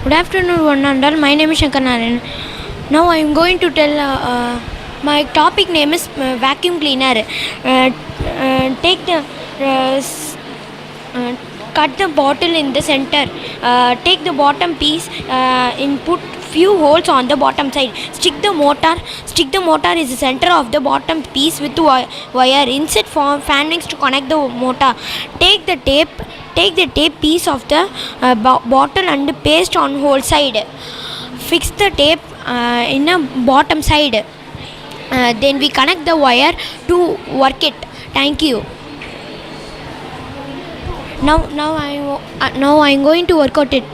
Good afternoon, one and all. My name is Shankar Narayan. Now I am going to tell my topic name is vacuum cleaner. Take the cut the bottle in the center. Take the bottom piece. Put few holes on the bottom side. Stick the motor. Stick the motor is the center of the bottom piece with wire. Insert fan wings to connect the motor. Take the tape. Take the tape piece of the bottle and paste on whole side. Fix the tape in a bottom side. Then we connect the wire to work it. Thank you. Now I am going to work out it.